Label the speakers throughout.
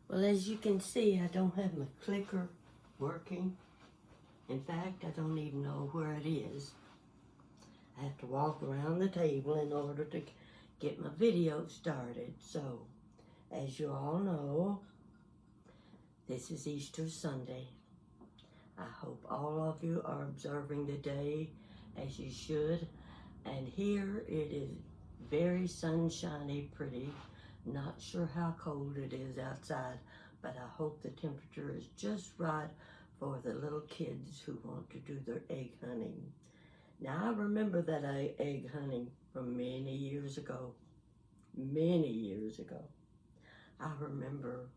Speaker 1: Well, as you can see, I don't have my clicker working. In fact, I don't even know where it is. I have to walk around the table in order to get my video started. So, as you all know, this is Easter Sunday. I hope all of you are observing the day as you should. And here it is very sunshiny, pretty. Not sure how cold it is outside, but I hope the temperature is just right for the little kids who want to do their egg hunting. Now, I remember that egg hunting from many years ago. Many years ago. I remember,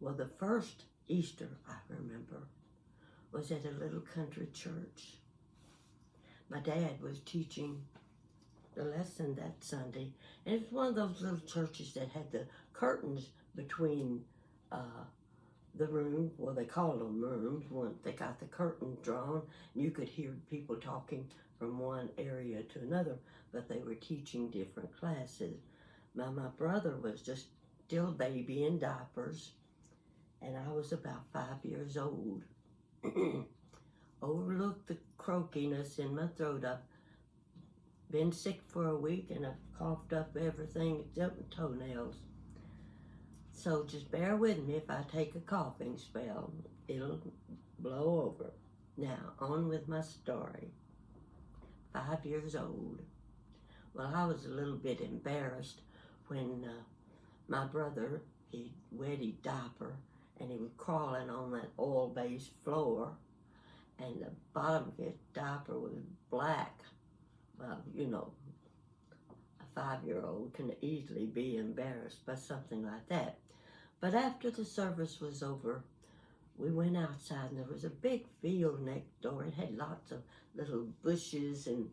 Speaker 1: well, the first Easter I remember was at a little country church. My dad was teaching the lesson that Sunday, and it's one of those little churches that had the curtains between the room, well, they called them rooms. They got the curtain drawn, and you could hear people talking from one area to another, but they were teaching different classes. My brother was just still a baby in diapers, and I was about 5 years old. Overlooked the croakiness in my throat. I've been sick for a week, and I've coughed up everything except my toenails. So just bear with me if I take a coughing spell. It'll blow over. Now, on with my story. 5 years old. Well, I was a little bit embarrassed when my brother, he wet his diaper, and he was crawling on that oil-based floor, and the bottom of his diaper was black. Well, you know, a 5-year-old can easily be embarrassed by something like that. But after the service was over, we went outside, and there was a big field next door. It had lots of little bushes and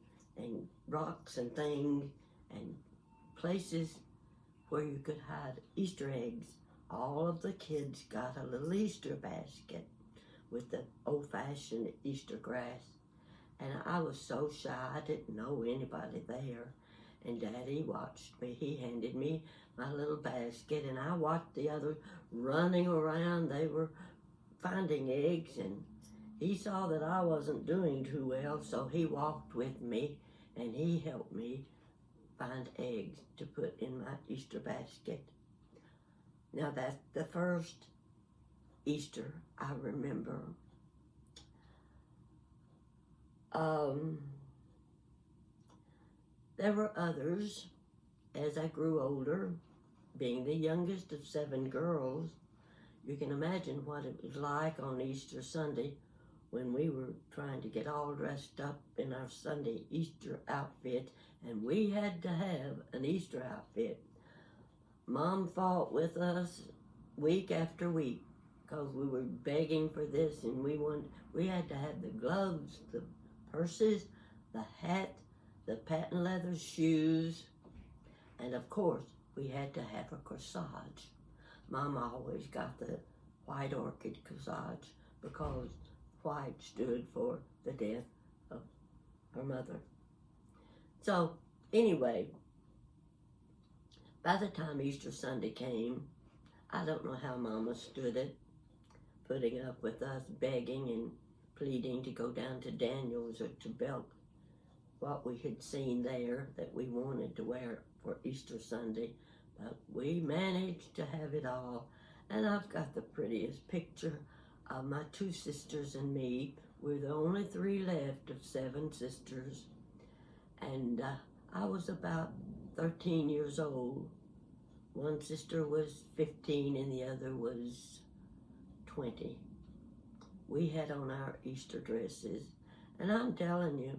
Speaker 1: rocks and things and places where you could hide Easter eggs. All of the kids got a little Easter basket with the old-fashioned Easter grass. And I was so shy, I didn't know anybody there. And Daddy watched me. He handed me my little basket, and I watched the others running around. They were finding eggs, and he saw that I wasn't doing too well, so he walked with me, and he helped me find eggs to put in my Easter basket. Now, that's the first Easter I remember. There were others as I grew older. Being the youngest of 7 girls, you can imagine what it was like on Easter Sunday when we were trying to get all dressed up in our Sunday Easter outfit, and we had to have an Easter outfit. Mom fought with us week after week because we were begging for this, and we had to have the gloves, the purses, the hat, the patent leather shoes, and of course, we had to have a corsage. Mama always got the white orchid corsage because white stood for the death of her mother. So, anyway, by the time Easter Sunday came, I don't know how Mama stood it, putting up with us begging and pleading to go down to Daniel's or to Belk, what we had seen there that we wanted to wear for Easter Sunday. But we managed to have it all, and I've got the prettiest picture of my 2 sisters and me. We're the only 3 left of 7 sisters, and I was about 13 years old. One sister was 15 and the other was 20. We had on our Easter dresses, and I'm telling you,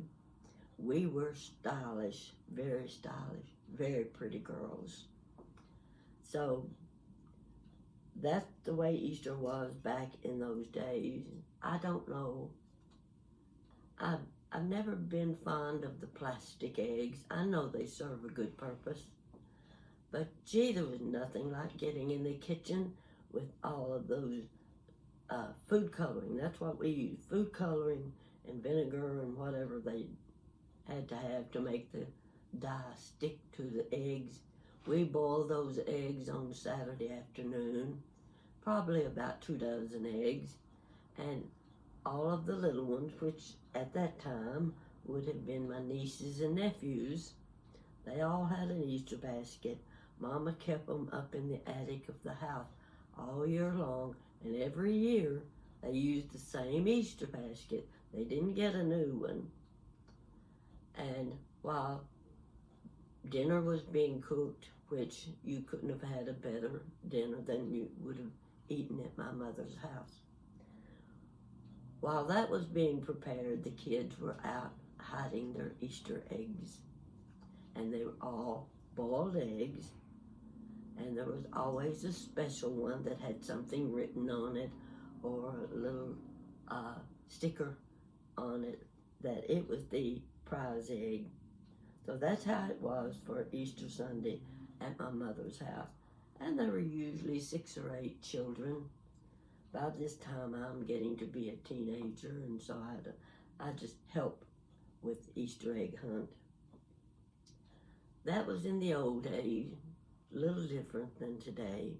Speaker 1: we were stylish, very pretty girls. So that's the way Easter was back in those days. I don't know. I've never been fond of the plastic eggs. I know they serve a good purpose. But gee, there was nothing like getting in the kitchen with all of those food coloring. That's what we used, food coloring and vinegar and whatever they had to have to make the dye stick to the eggs. We boiled those eggs on Saturday afternoon, probably about 2 dozen eggs, and all of the little ones, which at that time would have been my nieces and nephews, they all had an Easter basket. Mama kept them up in the attic of the house all year long, and every year they used the same Easter basket. They didn't get a new one. And while dinner was being cooked, which you couldn't have had a better dinner than you would have eaten at my mother's house. While that was being prepared, the kids were out hiding their Easter eggs. And they were all boiled eggs. And there was always a special one that had something written on it or a little sticker on it that it was the prize egg. So that's how it was for Easter Sunday at my mother's house. And there were usually 6 or 8 children. By this time I'm getting to be a teenager, and so I just help with Easter egg hunt. That was in the old days, a little different than today.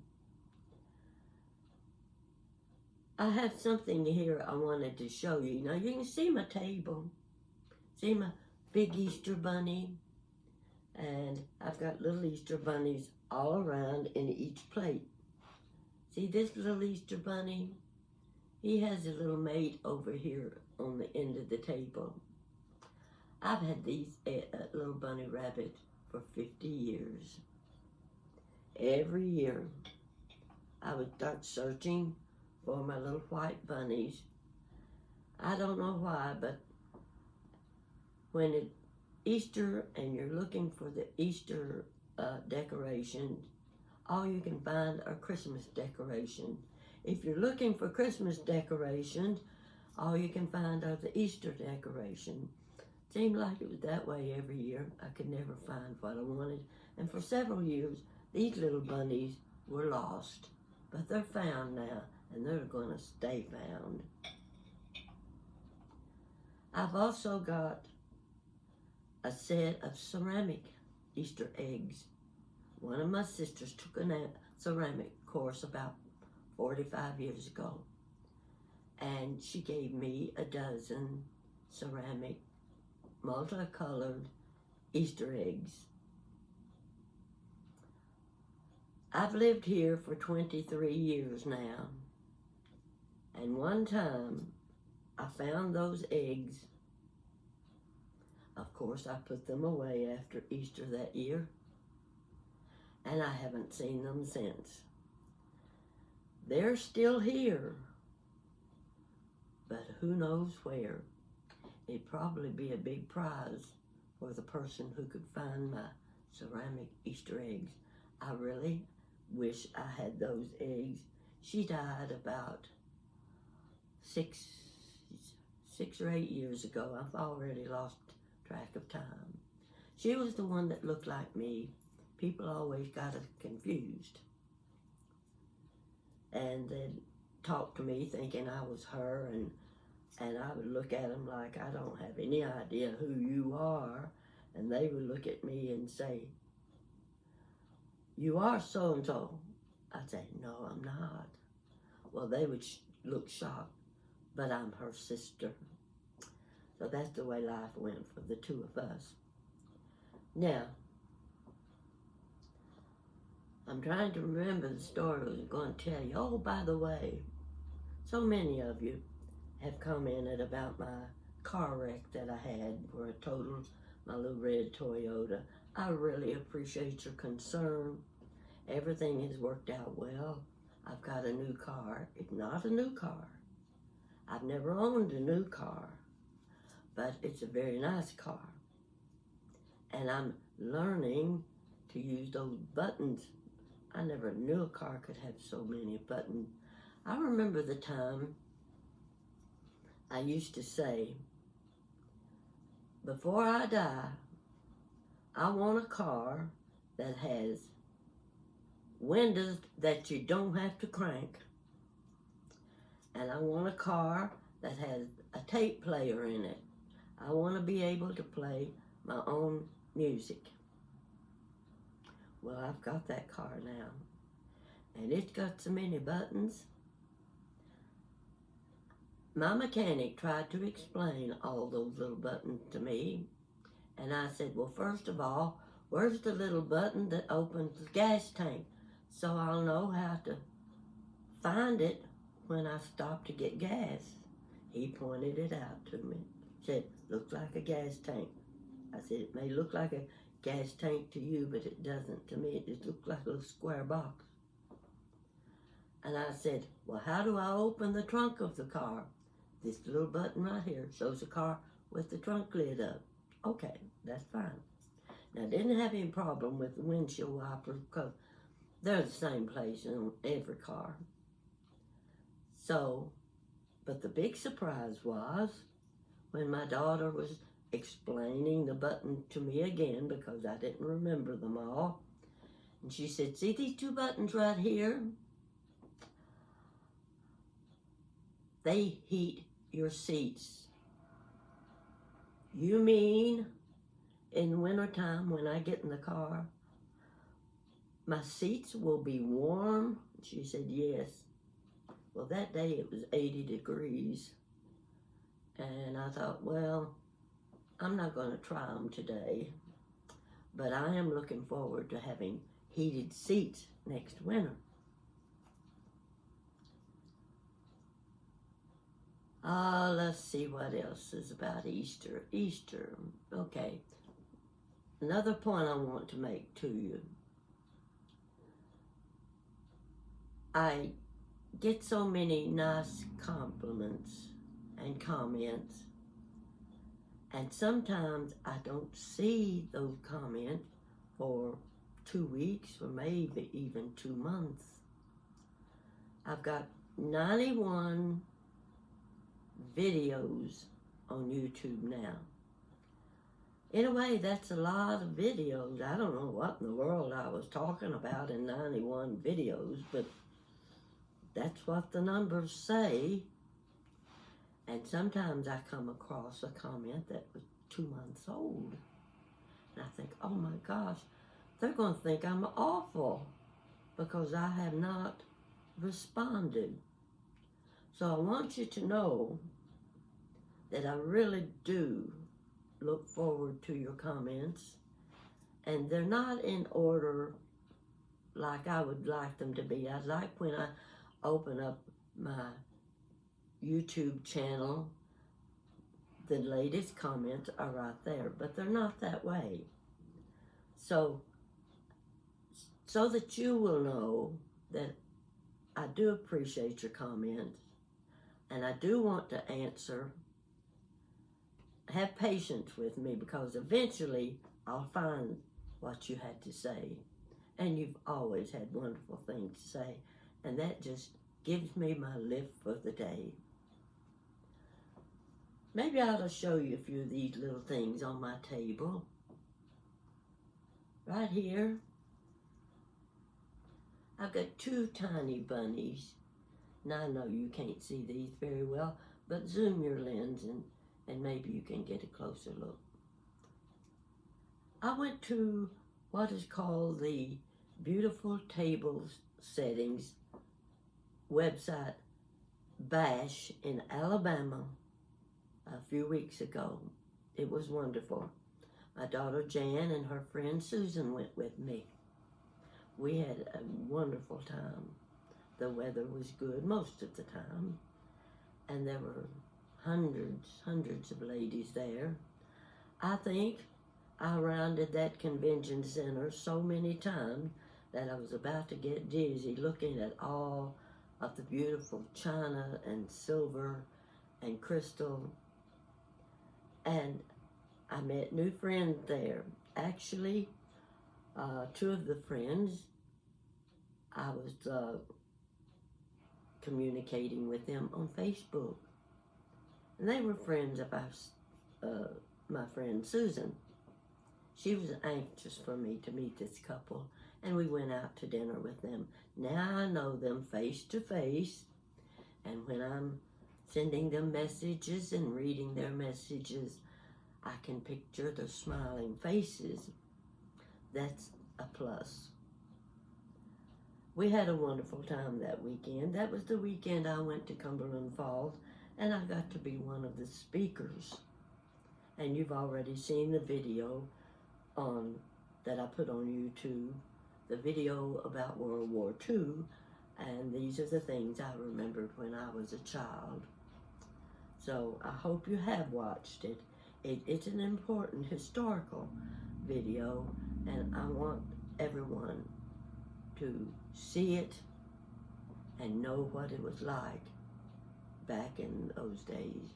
Speaker 1: I have something here I wanted to show you. Now you can see my table. See my big Easter bunny? And I've got little Easter bunnies all around in each plate. See this little Easter bunny? He has a little mate over here on the end of the table. I've had these little bunny rabbits for 50 years. Every year I would start searching for my little white bunnies. I don't know why, but when it's Easter and you're looking for the Easter decorations, all you can find are Christmas decorations. If you're looking for Christmas decorations, all you can find are the Easter decorations. Seemed like it was that way every year. I could never find what I wanted. And for several years, these little bunnies were lost. But they're found now, and they're going to stay found. I've also got a set of ceramic Easter eggs. One of my sisters took a ceramic course about 45 years ago, and she gave me a dozen ceramic multicolored Easter eggs. I've lived here for 23 years now, and one time I found those eggs. Of course, I put them away after Easter that year, and I haven't seen them since. They're still here, but who knows where. It'd probably be a big prize for the person who could find my ceramic Easter eggs. I really wish I had those eggs. She died about six or 8 years ago. I've already lost track of time. She was the one that looked like me. People always got us confused. And they'd talk to me thinking I was her, and I would look at them like I don't have any idea who you are. And they would look at me and say, "You are so-and-so." I'd say, "No, I'm not." Well, they would look shocked, but I'm her sister. So that's the way life went for the two of us. Now, I'm trying to remember the story I was going to tell you. Oh, by the way, so many of you have commented about my car wreck that I had where I totaled my little red Toyota. I really appreciate your concern. Everything has worked out well. I've got a new car. It's not a new car. I've never owned a new car, but it's a very nice car. And I'm learning to use those buttons. I never knew a car could have so many buttons. I remember the time I used to say, before I die, I want a car that has windows that you don't have to crank. And I want a car that has a tape player in it. I want to be able to play my own music. Well, I've got that car now, and it's got so many buttons. My mechanic tried to explain all those little buttons to me, and I said, well, first of all, where's the little button that opens the gas tank so I'll know how to find it when I stop to get gas? He pointed it out to me, said, looks like a gas tank. I said, it may look like a gas tank to you, but it doesn't to me. It just looks like a little square box. And I said, well, how do I open the trunk of the car? This little button right here shows the car with the trunk lid up. Okay, that's fine. Now, I didn't have any problem with the windshield wipers because they're the same place in every car. So, but the big surprise was when my daughter was explaining the button to me again, because I didn't remember them all. And she said, see these two buttons right here? They heat your seats. You mean in wintertime when I get in the car, my seats will be warm? She said, yes. Well, that day it was 80 degrees. And I thought, well, I'm not going to try them today, but I am looking forward to having heated seats next winter. Let's see what else is about Easter. Easter, okay. Another point I want to make to you. I get so many nice compliments and comments, and sometimes I don't see those comments for 2 weeks or maybe even 2 months. I've got 91 videos on YouTube now. In a way, that's a lot of videos. I don't know what in the world I was talking about in 91 videos, but that's what the numbers say. And sometimes I come across a comment that was 2 months old. And I think, oh my gosh, they're going to think I'm awful because I have not responded. So I want you to know that I really do look forward to your comments. And they're not in order like I would like them to be. I like when I open up my YouTube channel, the latest comments are right there, but they're not that way. So that you will know that I do appreciate your comments, and I do want to answer. Have patience with me, because eventually I'll find what you had to say. And you've always had wonderful things to say, and that just gives me my lift for the day. Maybe I ought to show you a few of these little things on my table. Right here, I've got 2 tiny bunnies. Now I know you can't see these very well, but zoom your lens and maybe you can get a closer look. I went to what is called the Beautiful Tables Settings website bash in Alabama a few weeks ago. It was wonderful. My daughter Jan and her friend Susan went with me. We had a wonderful time. The weather was good most of the time, and there were hundreds of ladies there. I think I rounded that convention center so many times that I was about to get dizzy looking at all of the beautiful china and silver and crystal. And I met new friends there. Actually, 2 of the friends, I was communicating with them on Facebook. And they were friends of my friend Susan. She was anxious for me to meet this couple, and we went out to dinner with them. Now I know them face to face, and when I'm sending them messages and reading their messages, I can picture their smiling faces. That's a plus. We had a wonderful time that weekend. That was the weekend I went to Cumberland Falls, and I got to be one of the speakers. And you've already seen the video on that I put on YouTube, the video about World War II, and these are the things I remembered when I was a child. So I hope you have watched it. It's an important historical video, and I want everyone to see it and know what it was like back in those days.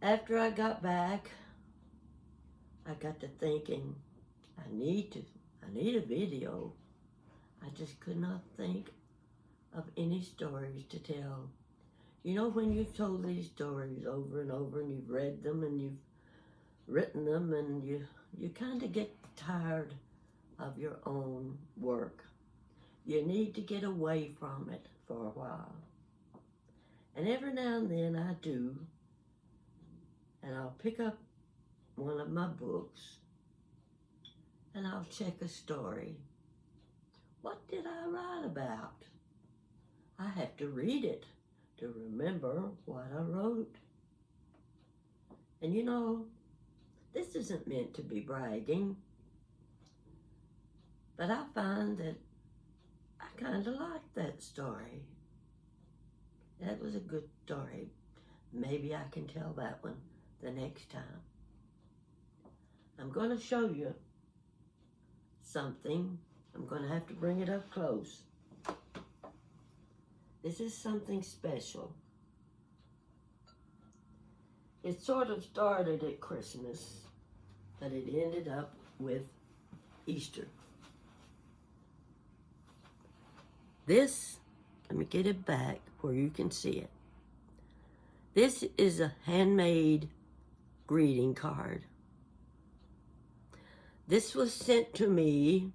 Speaker 1: After I got back, I got to thinking, I need a video. I just could not think of any stories to tell. You know, when you've told these stories over and over, and you've read them and you've written them, and you kind of get tired of your own work. You need to get away from it for a while. And every now and then I do, and I'll pick up one of my books and I'll check a story. What did I write about? I have to read it to remember what I wrote. And you know, this isn't meant to be bragging, but I find that I kind of liked that story. That was a good story. Maybe I can tell that one the next time. I'm going to show you something. I'm going to have to bring it up close. This is something special. It sort of started at Christmas, but it ended up with Easter. This, let me get it back where you can see it. This is a handmade greeting card. This was sent to me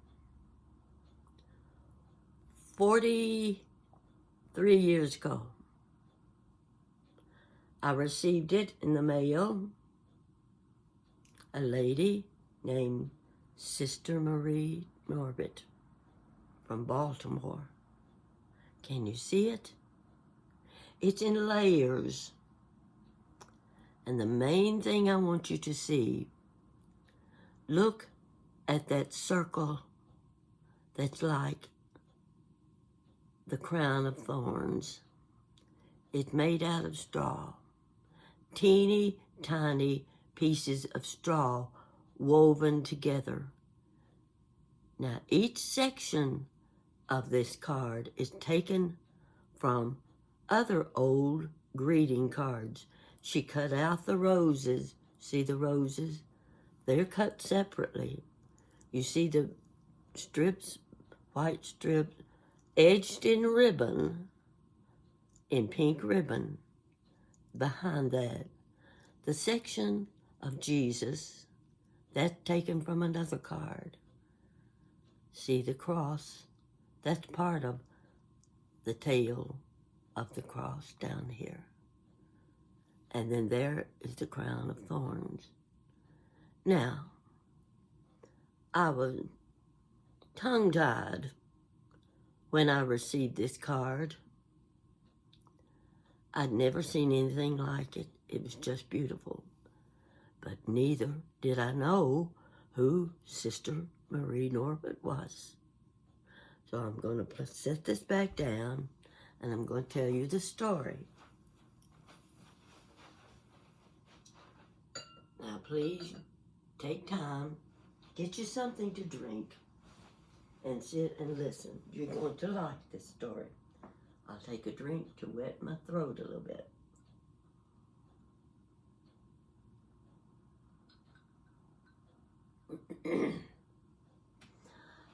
Speaker 1: 43 years ago. I received it in the mail. A lady named Sister Marie Norbert from Baltimore. Can you see it? It's in layers. And the main thing I want you to see, look at that circle that's like the crown of thorns. It's made out of straw. Teeny tiny pieces of straw woven together. Now each section of this card is taken from other old greeting cards. She cut out the roses. See the roses? They're cut separately. You see the strips, white strips, edged in ribbon, in pink ribbon. Behind that, the section of Jesus, that's taken from another card. See the cross? That's part of the tail of the cross down here. And then there is the crown of thorns. Now, I was tongue-tied when I received this card. I'd never seen anything like it. It was just beautiful. But neither did I know who Sister Marie Norbert was. So I'm going to set this back down, and I'm going to tell you the story. Now please take time, get you something to drink, and sit and listen. You're going to like this story. I'll take a drink to wet my throat a little bit.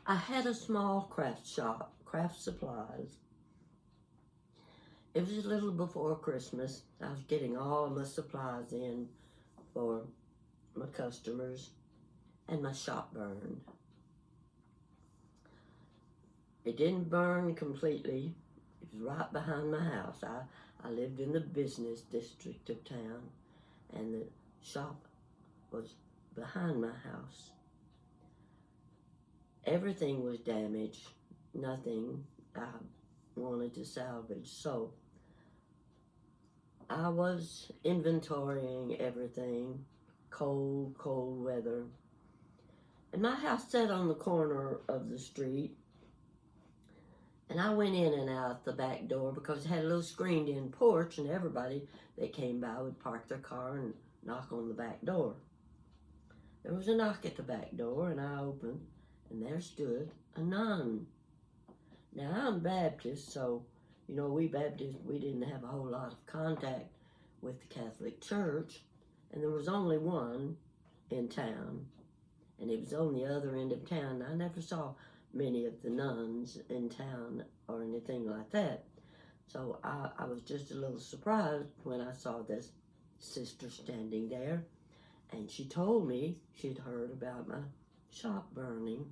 Speaker 1: I had a small craft shop, craft supplies. It was a little before Christmas. I was getting all my supplies in for my customers, and my shop burned. It didn't burn completely. It was right behind my house. I lived in the business district of town, and the shop was behind my house. everything was damaged. Nothing I wanted to salvage. So I was inventorying everything. Cold weather. And my house sat on the corner of the street. And I went in and out the back door because it had a little screened in porch, and everybody that came by would park their car and knock on the back door. There was a knock at the back door, and I opened, and there stood a nun. Now, I'm Baptist, so, we Baptists, we didn't have a whole lot of contact with the Catholic Church, and there was only one in town, and it was on the other end of town. I never saw many of the nuns in town or anything like that. So I was just a little surprised when I saw this sister standing there, and she told me she'd heard about my shop burning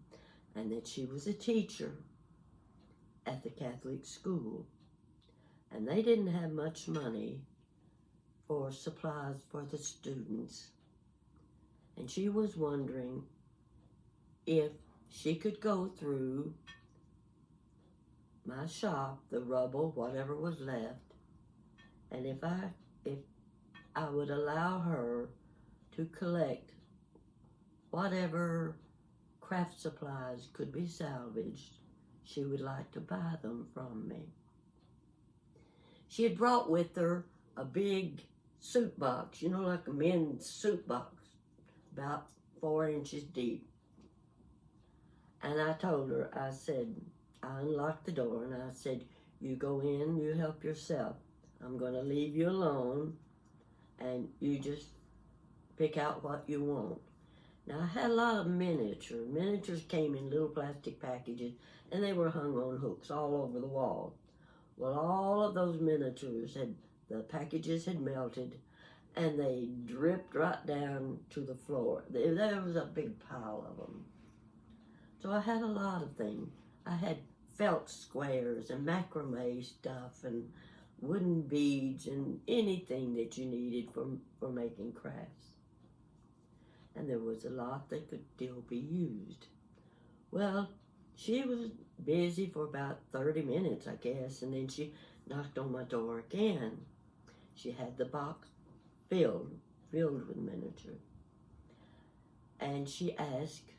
Speaker 1: and that she was a teacher at the Catholic school, and they didn't have much money for supplies for the students, and she was wondering if she could go through my shop, the rubble, whatever was left, and if I would allow her to collect whatever craft supplies could be salvaged, she would like to buy them from me. She had brought with her a big soup box, like a men's soup box, about 4 inches deep. And I told her, I said, I unlocked the door and I said, you go in, you help yourself. I'm going to leave you alone and you just pick out what you want. Now, I had a lot of miniatures. Miniatures came in little plastic packages, and they were hung on hooks all over the wall. Well, all of those miniatures the packages had melted, and they dripped right down to the floor. There was a big pile of them. So I had a lot of things. I had felt squares and macrame stuff and wooden beads and anything that you needed for making crafts. And there was a lot that could still be used. Well, she was busy for about 30 minutes, I guess, and then she knocked on my door again. She had the box filled with miniature. And she asked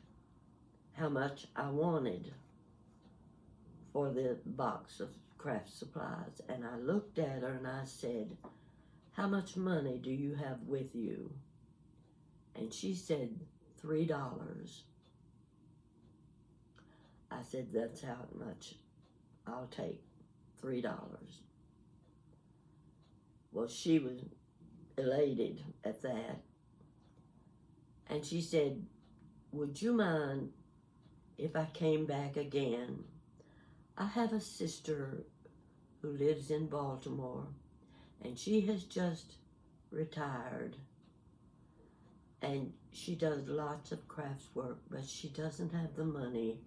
Speaker 1: how much I wanted for the box of craft supplies. And I looked at her and I said, how much money do you have with you? And she said, $3. I said, that's how much I'll take, $3. Well, she was elated at that. And she said, would you mind if I came back again? I have a sister who lives in Baltimore, and she has just retired. And she does lots of crafts work, but she doesn't have the money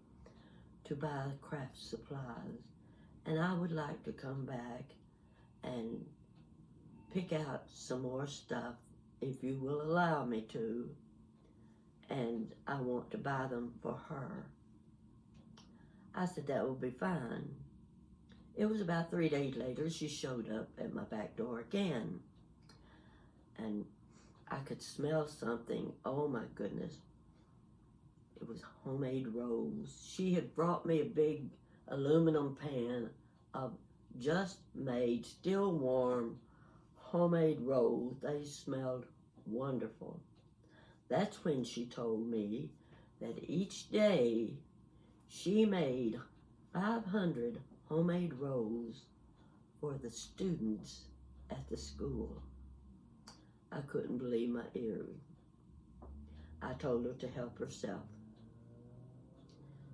Speaker 1: to buy craft supplies. And I would like to come back and pick out some more stuff, if you will allow me to. And I want to buy them for her. I said that would be fine. It was about 3 days later, she showed up at my back door again. And I could smell something. Oh my goodness. It was homemade rolls. She had brought me a big aluminum pan of just made, still warm, homemade rolls. They smelled wonderful. That's when she told me that each day she made 500 homemade rolls for the students at the school. I couldn't believe my ears. I told her to help herself.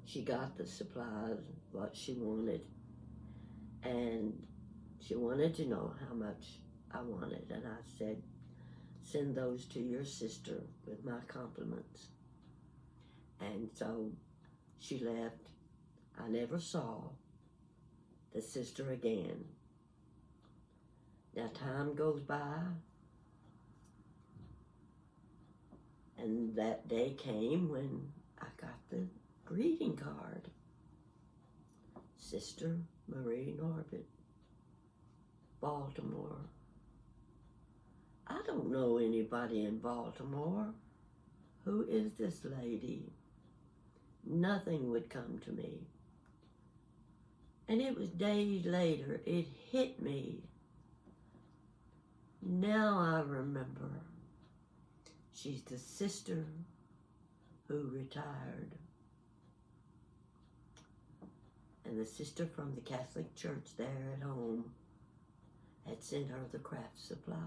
Speaker 1: She got the supplies, what she wanted, and she wanted to know how much I wanted. And I said, send those to your sister with my compliments. And so she left. I never saw the sister again. Now time goes by, and that day came when I got the greeting card. Sister Marie Norbert, Baltimore. I don't know anybody in Baltimore. Who is this lady? Nothing would come to me. And it was days later, it hit me. Now I remember. She's the sister who retired. And the sister from the Catholic Church there at home had sent her the craft supplies.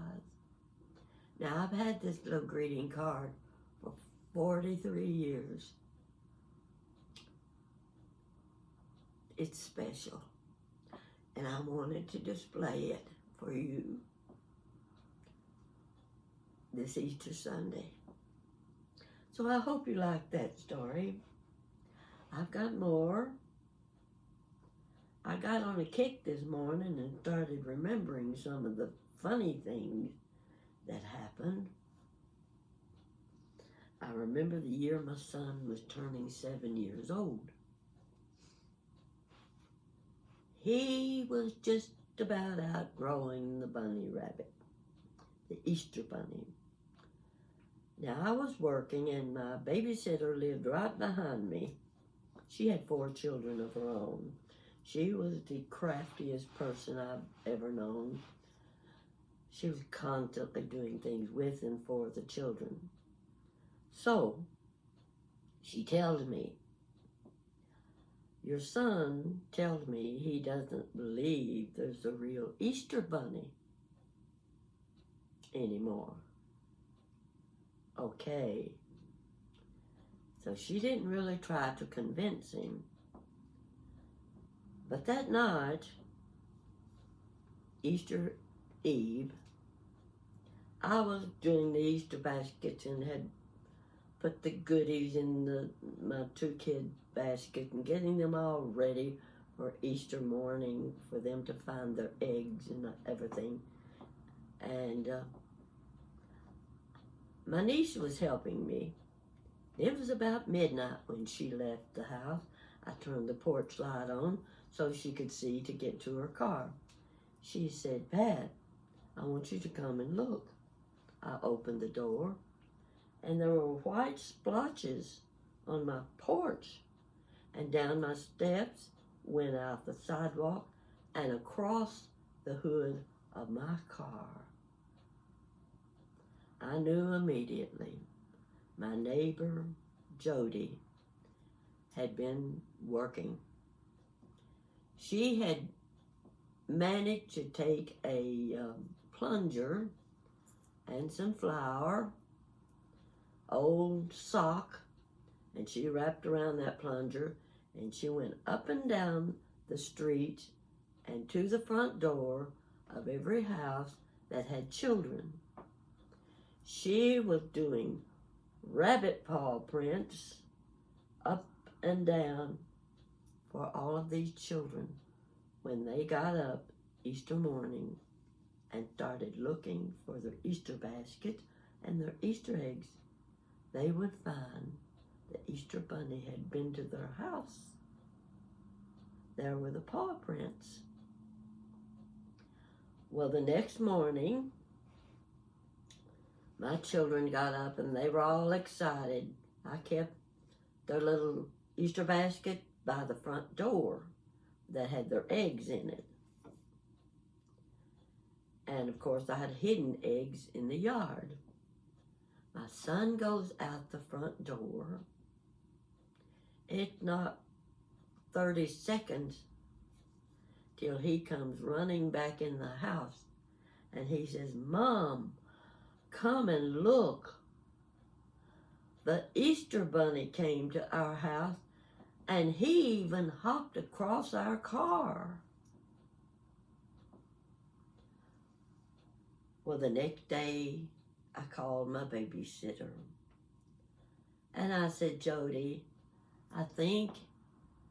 Speaker 1: Now I've had this little greeting card for 43 years. It's special, and I wanted to display it for you this Easter Sunday. So I hope you like that story. I've got more. I got on a kick this morning and started remembering some of the funny things that happened. I remember the year my son was turning 7 years old. He was just about outgrowing the bunny rabbit, the Easter bunny. Now I was working and my babysitter lived right behind me. She had 4 children of her own. She was the craftiest person I've ever known. She was constantly doing things with and for the children. So, she tells me, your son tells me he doesn't believe there's a real Easter bunny anymore. Okay. So she didn't really try to convince him. But that night, Easter Eve, I was doing the Easter baskets and had put the goodies in my 2 kid basket and getting them all ready for Easter morning for them to find their eggs and everything. And my niece was helping me. It was about midnight when she left the house. I turned the porch light on so she could see to get to her car. She said, Pat, I want you to come and look. I opened the door, and there were white splotches on my porch, and down my steps, went out the sidewalk, and across the hood of my car. I knew immediately my neighbor, Jody, had been working. She had managed to take a plunger and some flour, old sock, and she wrapped around that plunger, and she went up and down the street and to the front door of every house that had children. She was doing rabbit paw prints up and down for all of these children when they got up Easter morning and started looking for their Easter basket and their Easter eggs. They would find the Easter bunny had been to their house. There were the paw prints. Well, the next morning, my children got up and they were all excited. I kept their little Easter basket by the front door that had their eggs in it. And of course, I had hidden eggs in the yard. My son goes out the front door. It's not 30 seconds till he comes running back in the house. And he says, Mom, come and look. The Easter bunny came to our house and he even hopped across our car. Well, the next day, I called my babysitter. And I said, Jody, I think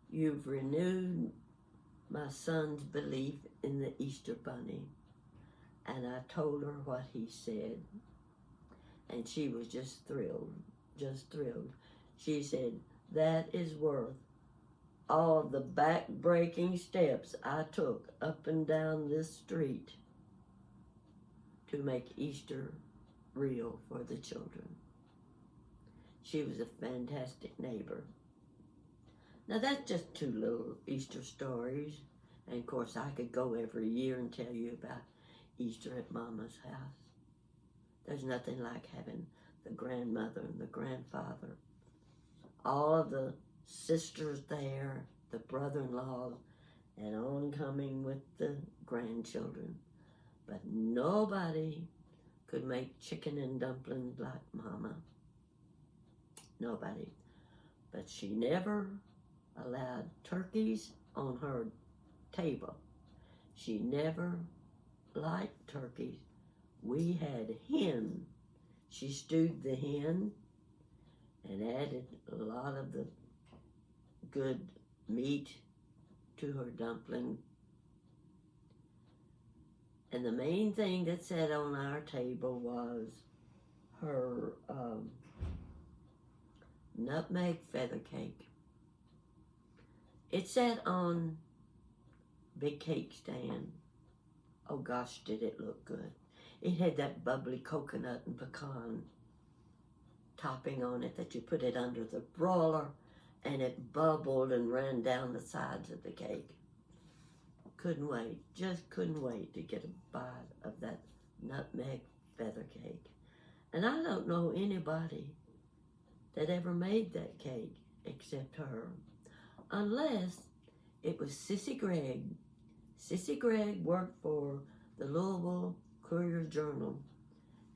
Speaker 1: you've renewed my son's belief in the Easter bunny. And I told her what he said. And she was just thrilled, just thrilled. She said, that is worth all the back-breaking steps I took up and down this street to make Easter real for the children. She was a fantastic neighbor. Now that's just 2 little Easter stories. And of course I could go every year and tell you about Easter at Mama's house. There's nothing like having the grandmother and the grandfather, all of the sisters there, the brother-in-law, and oncoming with the grandchildren. But nobody could make chicken and dumplings like Mama. Nobody. But she never allowed turkeys on her table. She never liked turkeys. We had hen. She stewed the hen and added a lot of the good meat to her dumpling. And the main thing that sat on our table was her nutmeg feather cake. It sat on big cake stand. Oh gosh, did it look good. It had that bubbly coconut and pecan topping on it that you put it under the broiler, and it bubbled and ran down the sides of the cake. Couldn't wait, just couldn't wait to get a bite of that nutmeg feather cake. And I don't know anybody that ever made that cake except her, unless it was Sissy Gregg. Sissy Gregg worked for the Louisville Courier-Journal,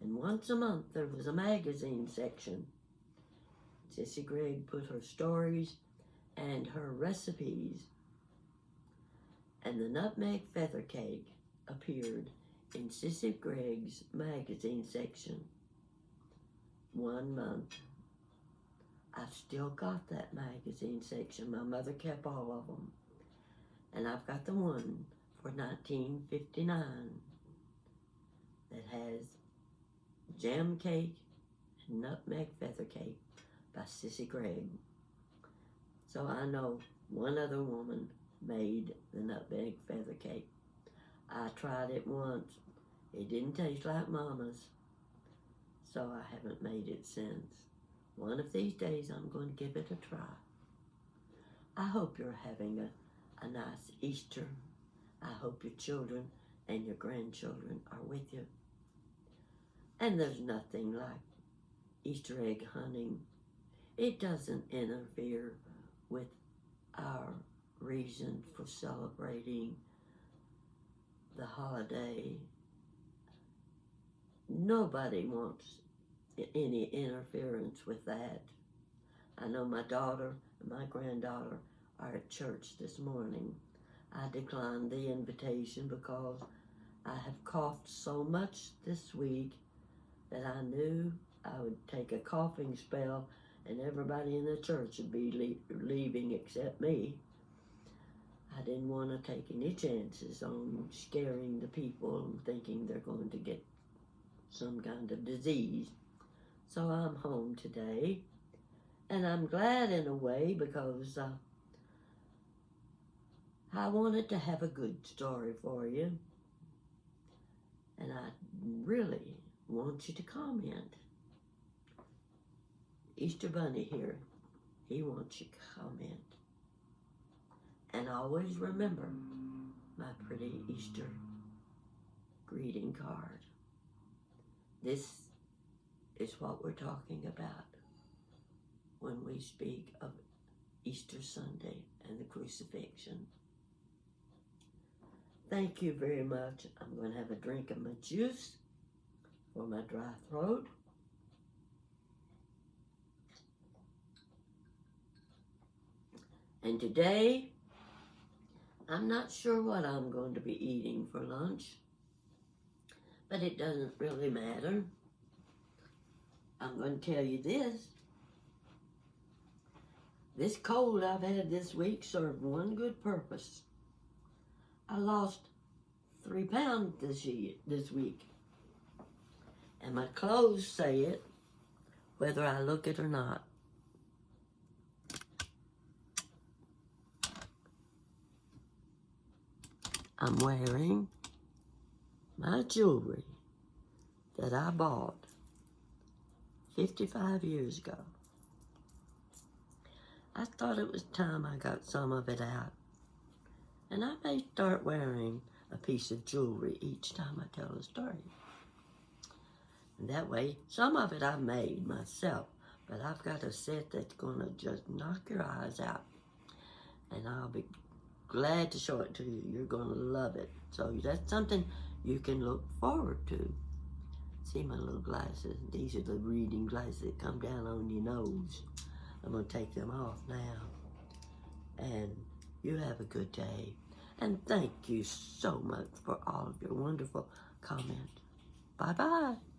Speaker 1: and once a month there was a magazine section. Sissy Gregg put her stories and her recipes, and the nutmeg feather cake appeared in Sissy Gregg's magazine section 1 month. I've still got that magazine section. My mother kept all of them. And I've got the one for 1959 that has jam cake and nutmeg feather cake by Sissy Gregg. So I know one other woman made the nutmeg feather cake. I tried it once. It didn't taste like Mama's, so I haven't made it since. One of these days I'm going to give it a try. I hope you're having a nice Easter. I hope your children and your grandchildren are with you. And there's nothing like Easter egg hunting. It doesn't interfere with our reason for celebrating the holiday. Nobody wants any interference with that. I know my daughter and my granddaughter are at church this morning. I declined the invitation because I have coughed so much this week that I knew I would take a coughing spell and everybody in the church would be leaving except me. I didn't want to take any chances on scaring the people and thinking they're going to get some kind of disease. So I'm home today, and I'm glad in a way because I wanted to have a good story for you, and I really want you to comment. Easter Bunny here, he wants you to comment. And always remember my pretty Easter greeting card. This is what we're talking about when we speak of Easter Sunday and the crucifixion. Thank you very much. I'm going to have a drink of my juice for my dry throat. And today, I'm not sure what I'm going to be eating for lunch, but it doesn't really matter. I'm going to tell you this. This cold I've had this week served one good purpose. I lost 3 pounds this week. And my clothes say it, whether I look it or not. I'm wearing my jewelry that I bought 55 years ago. I thought it was time I got some of it out. And I may start wearing a piece of jewelry each time I tell a story. And that way, some of it I've made myself, but I've got a set that's gonna just knock your eyes out. And I'll be glad to show it to you. You're gonna love it. So that's something you can look forward to. See my little glasses? These are the reading glasses that come down on your nose. I'm gonna take them off now. And you have a good day. And thank you so much for all of your wonderful comments. Bye-bye.